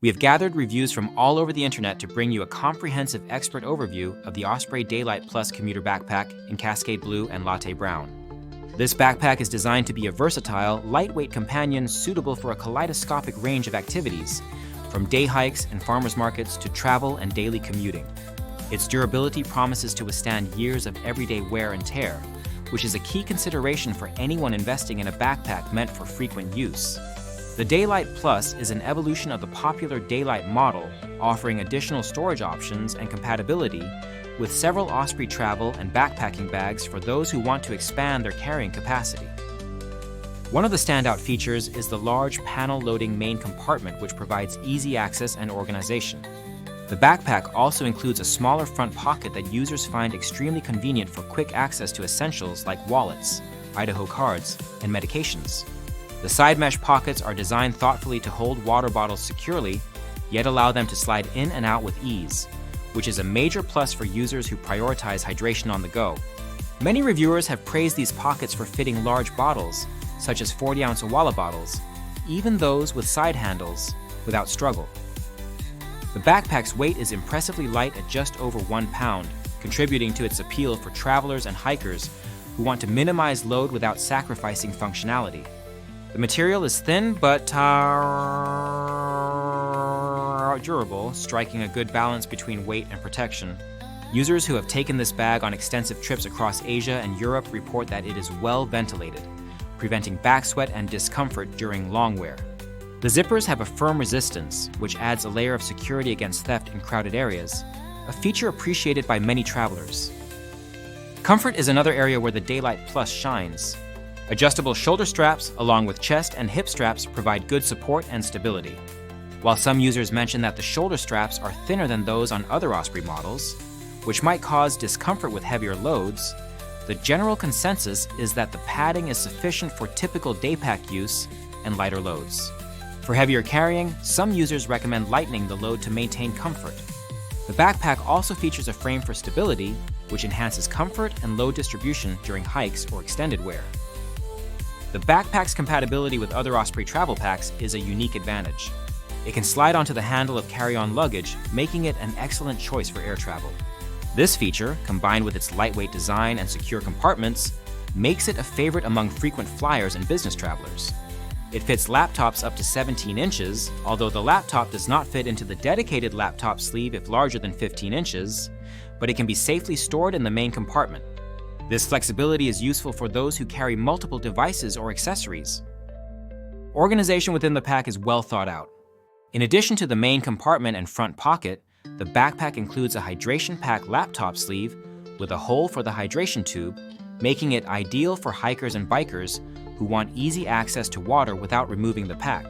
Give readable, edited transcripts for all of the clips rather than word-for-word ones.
We have gathered reviews from all over the internet to bring you a comprehensive expert overview of the Osprey Daylite Plus Commuter Backpack in Cascade Blue and Latte Brown. This backpack is designed to be a versatile, lightweight companion suitable for a kaleidoscopic range of activities, from day hikes and farmers markets to travel and daily commuting. Its durability promises to withstand years of everyday wear and tear, which is a key consideration for anyone investing in a backpack meant for frequent use. The Daylite Plus is an evolution of the popular Daylite model, offering additional storage options and compatibility with several Osprey travel and backpacking bags for those who want to expand their carrying capacity. One of the standout features is the large panel-loading main compartment, which provides easy access and organization. The backpack also includes a smaller front pocket that users find extremely convenient for quick access to essentials like wallets, Idaho cards, and medications. The side mesh pockets are designed thoughtfully to hold water bottles securely, yet allow them to slide in and out with ease, which is a major plus for users who prioritize hydration on the go. Many reviewers have praised these pockets for fitting large bottles, such as 40-ounce Owala bottles, even those with side handles, without struggle. The backpack's weight is impressively light at just over 1 pound, contributing to its appeal for travelers and hikers who want to minimize load without sacrificing functionality. The material is thin but durable, striking a good balance between weight and protection. Users who have taken this bag on extensive trips across Asia and Europe report that it is well ventilated, preventing back sweat and discomfort during long wear. The zippers have a firm resistance, which adds a layer of security against theft in crowded areas, a feature appreciated by many travelers. Comfort is another area where the Daylite Plus shines. Adjustable shoulder straps, along with chest and hip straps, provide good support and stability. While some users mention that the shoulder straps are thinner than those on other Osprey models, which might cause discomfort with heavier loads, the general consensus is that the padding is sufficient for typical daypack use and lighter loads. For heavier carrying, some users recommend lightening the load to maintain comfort. The backpack also features a frame for stability, which enhances comfort and load distribution during hikes or extended wear. The backpack's compatibility with other Osprey travel packs is a unique advantage. It can slide onto the handle of carry-on luggage, making it an excellent choice for air travel. This feature, combined with its lightweight design and secure compartments, makes it a favorite among frequent flyers and business travelers. It fits laptops up to 17 inches, although the laptop does not fit into the dedicated laptop sleeve if larger than 15 inches, but it can be safely stored in the main compartment. This flexibility is useful for those who carry multiple devices or accessories. Organization within the pack is well thought out. In addition to the main compartment and front pocket, the backpack includes a hydration pack laptop sleeve with a hole for the hydration tube, making it ideal for hikers and bikers who want easy access to water without removing the pack.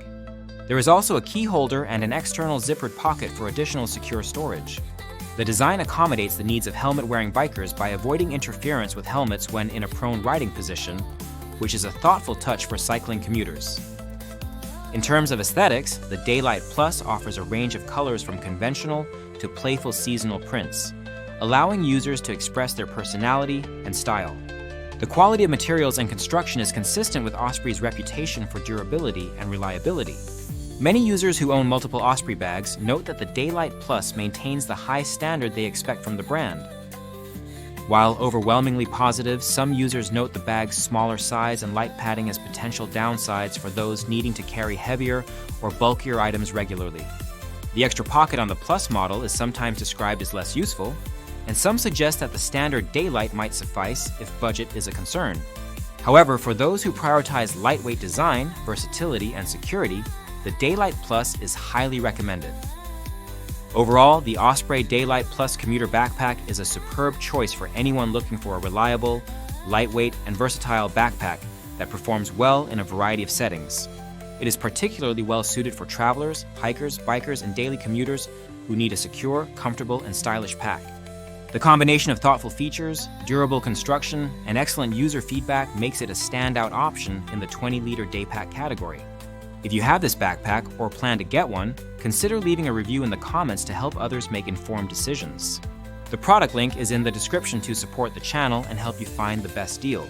There is also a key holder and an external zippered pocket for additional secure storage. The design accommodates the needs of helmet-wearing bikers by avoiding interference with helmets when in a prone riding position, which is a thoughtful touch for cycling commuters. In terms of aesthetics, the Daylite Plus offers a range of colors from conventional to playful seasonal prints, allowing users to express their personality and style. The quality of materials and construction is consistent with Osprey's reputation for durability and reliability. Many users who own multiple Osprey bags note that the Daylite Plus maintains the high standard they expect from the brand. While overwhelmingly positive, some users note the bag's smaller size and light padding as potential downsides for those needing to carry heavier or bulkier items regularly. The extra pocket on the Plus model is sometimes described as less useful, and some suggest that the standard Daylite might suffice if budget is a concern. However, for those who prioritize lightweight design, versatility, and security, the Daylite Plus is highly recommended. Overall, the Osprey Daylite Plus Commuter Backpack is a superb choice for anyone looking for a reliable, lightweight, and versatile backpack that performs well in a variety of settings. It is particularly well suited for travelers, hikers, bikers, and daily commuters who need a secure, comfortable, and stylish pack. The combination of thoughtful features, durable construction, and excellent user feedback makes it a standout option in the 20-liter daypack category. If you have this backpack or plan to get one, consider leaving a review in the comments to help others make informed decisions. The product link is in the description to support the channel and help you find the best deal.